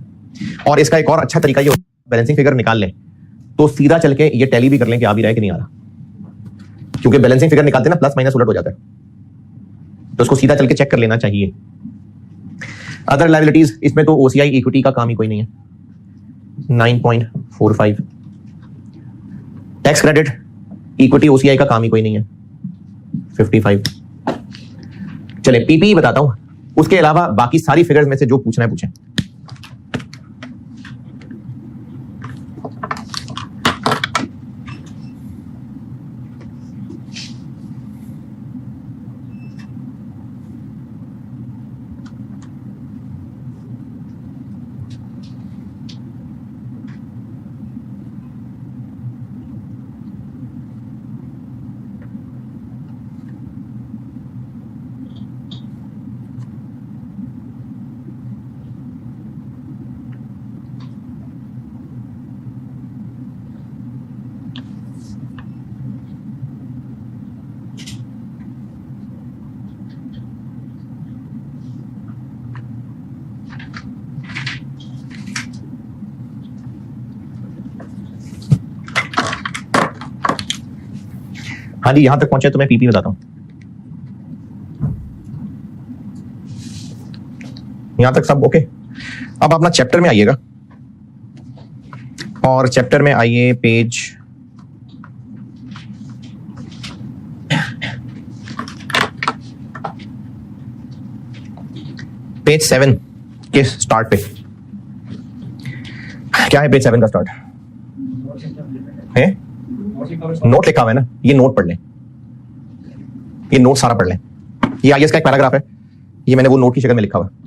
और इसका एक और अच्छा तरीका ये, बैलेंसिंग फिगर निकाल लें तो सीधा चल के ये टैली भी कर लें कि आ भी रहा है कि नहीं आ रहा, क्योंकि बैलेंसिंग फिगर निकालते ना प्लस माइनस उलट हो जाता है, तो उसको सीधा चल के चेक कर लेना चाहिए। अदर लायबिलिटीज, इसमें तो ओसीआई इक्विटी का काम ही कोई नहीं है, 9.45। टैक्स क्रेडिट इक्विटी ओसीआई का काम ही कोई नहीं है, 55। चले पीपीई बताता हूं, उसके अलावा बाकी सारी फिगर्स में से जो पूछना है पूछें। हाँ जी, यहां तक पहुंचे तो मैं पीपी बताता हूं। यहां तक सब ओके। अब अपना चैप्टर में आइएगा और चैप्टर में आइए पेज पेज 7 के स्टार्ट पे। क्या है पेज 7 का स्टार्ट है? नोट लिखा हुआ है ना, ये नोट पढ़ लें, ये नोट सारा पढ़ लें। ये आईएएस का एक पैराग्राफ है, ये मैंने वो नोट की शक्ल में लिखा हुआ है।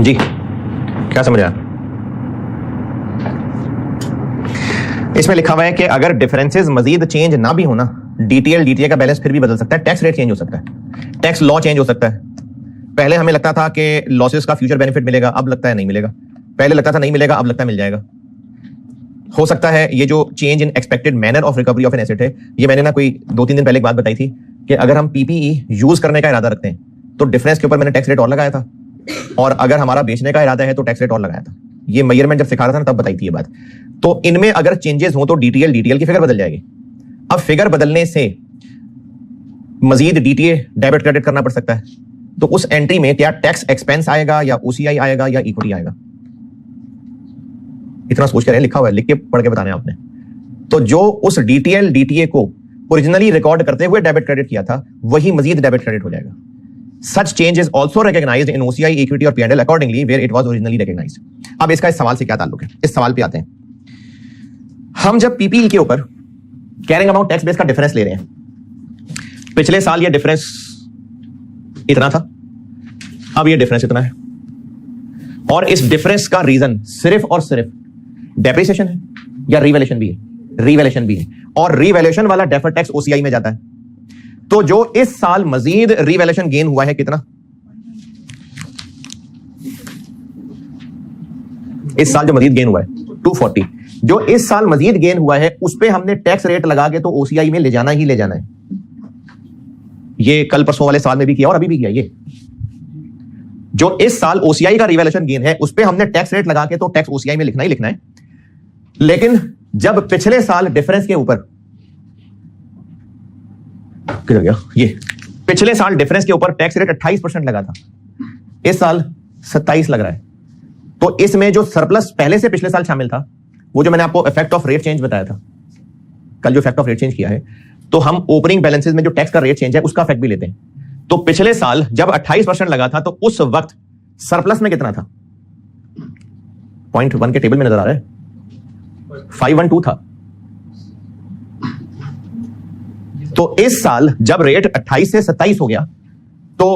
जी, क्या समझ आया? इसमें लिखा हुआ है कि अगर डिफरेंसेस मजीद चेंज ना भी होना, डीटीएल डीटीए का बैलेंस फिर भी बदल सकता है, टैक्स रेट चेंज हो सकता है, टैक्स लॉ चेंज हो सकता है। पहले हमें लगता था कि लॉसेस का फ्यूचर बेनिफिट मिलेगा, अब लगता है नहीं मिलेगा। पहले लगता था नहीं मिलेगा, अब लगता है मिल जाएगा। हो सकता है ये जो change in expected manner of recovery of an asset है, ये मैंने ना कोई 2-3 दिन पहले एक बात बताई थी कि अगर हम पीपीई यूज करने का इरादा रखते हैं तो डिफरेंस के ऊपर मैंने टैक्स रेट और लगाया था, और अगर हमारा बेचने का इरादा है तो टैक्स रेट और लगाया था। ये मेजरमेंट जब सिखा रहा था ना तब बताई थी ये बात। तो इनमें अगर चेंजेस हो तो डीटीएल की फिगर बदल जाएगी। अब फिगर बदलने से मजीद डीटीए डेबिट क्रेडिट करना पड़ सकता है, तो उस एंट्री में क्या टैक्स एक्सपेंस आएगा या ओसीआई आएगा या इक्विटी आएगा? इतना सोच कर लिखा हुआ है, लिख के पढ़ के बताने आपने। तो जो उस डीटीएल डीटीए को ओरिजिनली रिकॉर्ड करते हुए डेबिट क्रेडिट किया था, वही मजीद डेबिट क्रेडिट हो जाएगा। Such change is also recognized in OCI, equity और P&L accordingly where it was originally recognized. अब इसका इस सवाल से क्या ताल्लुक है? इस सवाल पे आते हैं। हम जब पीपीई के ऊपर कैरिंग अमाउंट टैक्स बेस का डिफरेंस ले रहे हैं, पिछले साल ये डिफरेंस इतना था, अब ये डिफरेंस इतना है, और इस डिफरेंस का रीजन सिर्फ और सिर्फ डेप्रिसिएशन है या रिवैल्यूएशन भी है? रिवैल्यूएशन भी है, और रिवैल्यूएशन वाला डेफर्ड टैक्स ओसीआई में जाता है। तो जो इस साल मजीद रिवैल्यूएशन गेन हुआ है कितना? इस साल जो मजीद गेन हुआ है 240, जो इस साल मजीद गेन हुआ है उस पे हमने टैक्स रेट लगा के तो ओसीआई में ले जाना ही ले जाना है। ये कल परसों वाले साल में भी किया और अभी भी किया। ये जो इस साल ओसीआई का रिवैल्यूएशन गेन है उस पे हमने टैक्स रेट लगा के तो टैक्स ओसीआई में लिखना ही लिखना है। लेकिन जब पिछले साल डिफरेंस के ऊपर किधर गया, ये पिछले साल डिफरेंस के ऊपर टैक्स रेट 28% लगा था, इस साल 27 लग रहा है। तो इसमें जो सरप्लस पहले से पिछले साल शामिल था, वो जो मैंने आपको इफेक्ट ऑफ रेट चेंज बताया था कल, जो इफेक्ट ऑफ रेट चेंज किया है, तो हम ओपनिंग बैलेंसेस में जो टैक्स का रेट चेंज है उसका इफेक्ट भी लेते हैं। तो पिछले साल जब 28% लगा था तो उस वक्त सरप्लस में कितना था? 0.1 के टेबल में नजर आ रहा है, 512 था। तो इस साल जब रेट 28 से 27 हो गया तो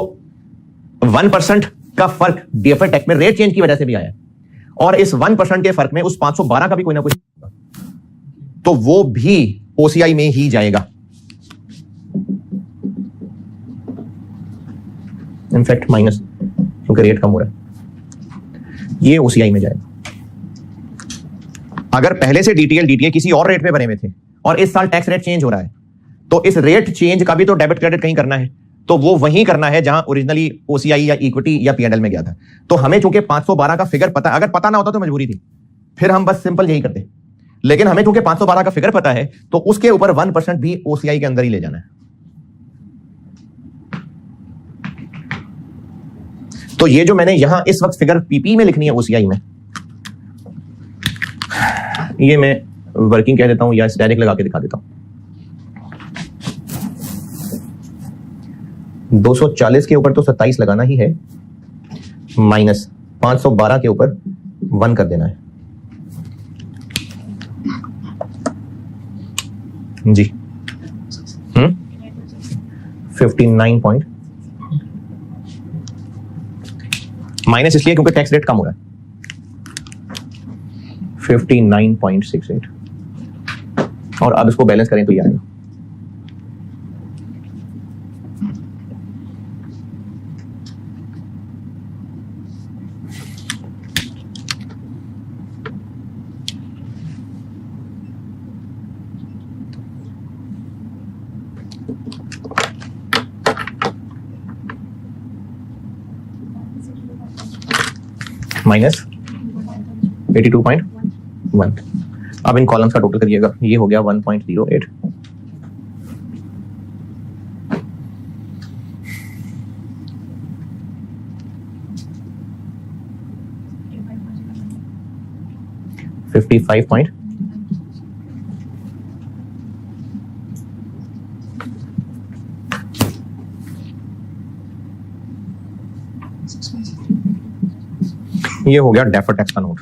1% का फर्क डीएफए टैक्स में रेट चेंज की वजह से भी आया, और इस 1% के फर्क में उस 512 का भी कोई ना कोई, तो वो भी ओसीआई में ही जाएगा। इनफैक्ट माइनस, क्योंकि रेट कम हो रहा है, ये ओसीआई में जाएगा। अगर पहले से डीटीए किसी और रेट पे बने हुए थे और इस साल टैक्स रेट चेंज हो रहा है, तो इस रेट चेंज का भी तो डेबिट क्रेडिट कहीं करना है, तो वो वहीं करना है जहां ओरिजिनली ओसीआई या इक्विटी या पीएनएल में गया था। तो हमें चूंकि 512 का फिगर पता, अगर पता ना होता तो मजबूरी थी, फिर हम बस सिंपल यही करते। लेकिन हमें चूंकि 512 का फिगर पता है तो उसके ऊपर 1% भी ओसीआई के अंदर ही ले जाना है। तो ये जो मैंने यहां इस वक्त फिगर पीपी में लिखनी है ओसीआई में, ये मैं वर्किंग कह देता हूं या स्टैटिक लगा के दिखा देता हूं। 240 के ऊपर तो 27 लगाना ही है, माइनस 512 के ऊपर 1 कर देना है जी। 59 पॉइंट माइनस इसलिए क्योंकि टैक्स रेट कम हो रहा है। 59.68 और अब इसको बैलेंस करें तो ये आएगा माइनस 82.1। अब इन कॉलम्स का टोटल करिएगा, ये हो गया 1.08। $55. ये हो गया डेफर्ड टैक्स का नोट।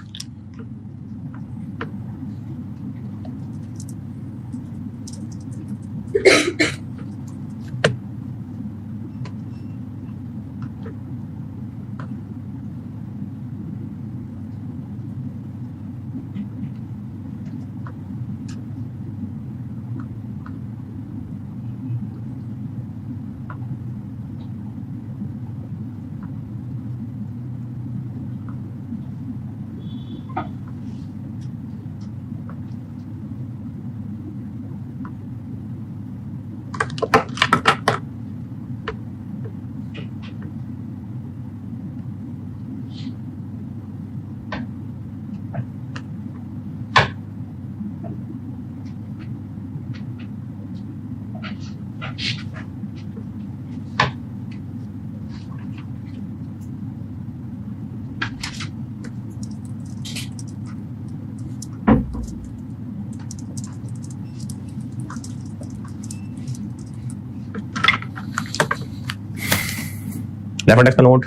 डेफर्ड टैक्स का नोट,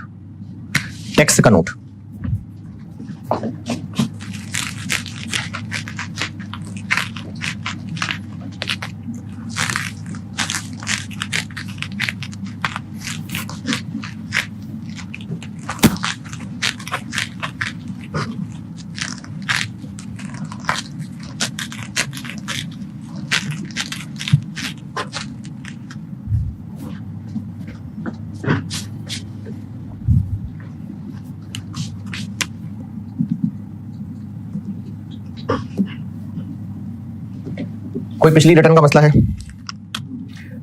टैक्स का नोट। कोई पिछली रिटर्न का मसला है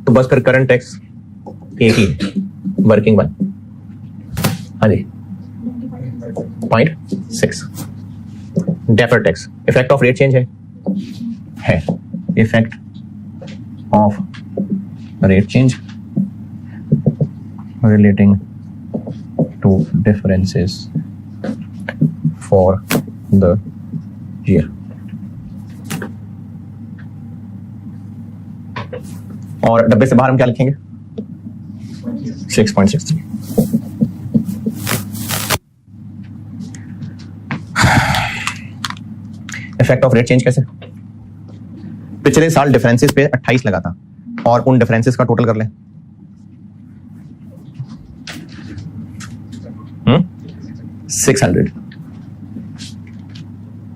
तो बस कर करंट टैक्स एक ही वर्किंग वन। हाँ जी 0.6। Deferred tax effect of rate change है effect of rate change relating to differences for the year. और डब्बे से बाहर हम क्या लिखेंगे 6.63। इफेक्ट ऑफ रेट चेंज कैसे? पिछले साल डिफरेंसेस पे 28 लगा था और उन डिफरेंसेस का टोटल कर लें।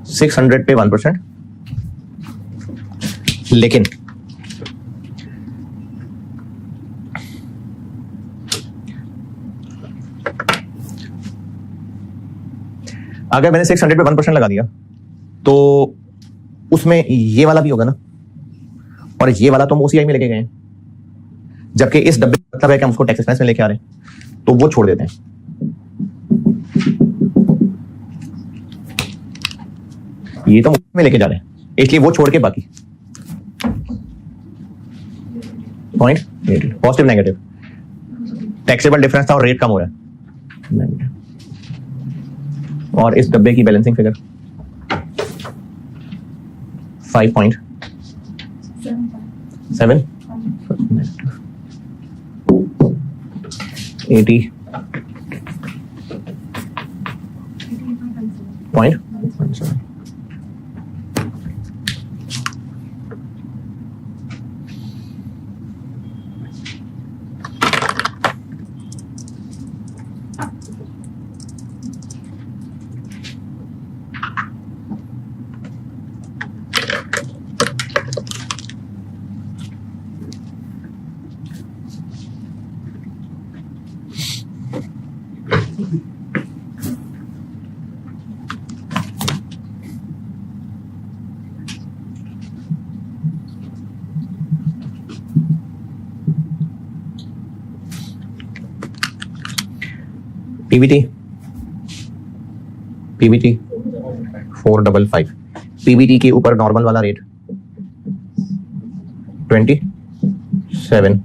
600 पे 1%। लेकिन अगर मैंने 600 पे 1% लगा दिया तो उसमें ये वाला भी होगा ना, और ये वाला तो हम OCI में लेके गए हैं, जबकि इस डब्बे का मतलब है कि हम उसको टैक्स एक्सपेंस में लेके आ रहे हैं, तो वो छोड़ देते हैं। ये तो में लेके जा रहे हैं, इसलिए वो छोड़ के बाकी 0.8 पॉजिटिव नेगेटिव टैक्सेबल डिफरेंस था और रेट कम हो रहा है नेगेटिव। और इस डब्बे की balancing figure 5.7 80 point PBT 455 PBT के ऊपर नॉर्मल वाला रेट 27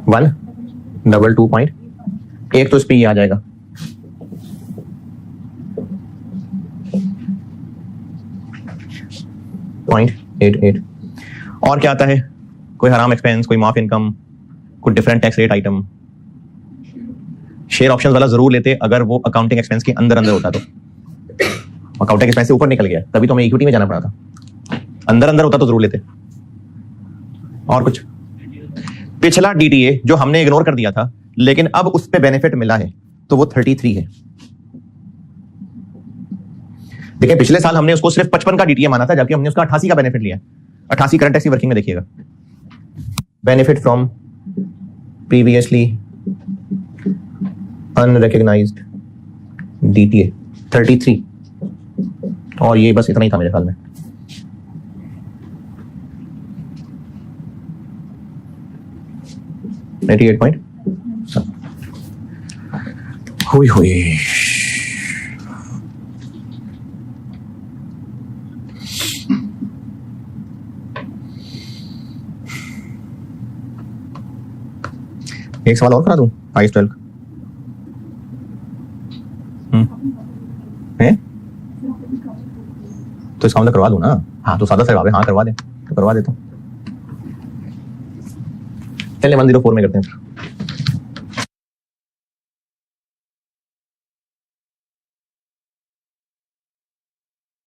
122 पॉइंट एक तो इस पे ये आ जाएगा .88 और क्या आता है कोई हराम एक्सपेंस कोई माफ इनकम कोई different tax rate item share options वाला जरूर लेते अगर वो अकाउंटिंग एक्सपेंस के अंदर अंदर होता तो अकाउंटिंग एक्सपेंस से ऊपर निकल गया तभी तो हमें इक्विटी में जाना पड़ा था अंदर अंदर होता तो जरूर लेते और कुछ पिछला डीटीए जो हमने इग्नोर कर दिया था लेकिन अब उस पे बेनिफिट मिला है तो वो 33 है देखिए पिछले साल हमने उसको सिर्फ 55 का डीटीए माना था जबकि हमने उसका 88 का बेनिफिट लिया 88 करंट टैक्स की वर्किंग में देखिएगा benefit from previously unrecognised DTA 33 और ये बस इतना ही था मेरे ख्याल में .88 हुई हुई एक सवाल और करा दूं IAS 12 है तो इसका मतलब करवा दूं ना हाँ तो सादा से हाँ करवा दे तो करवा देता हूँ चलिए 104 में करते हैं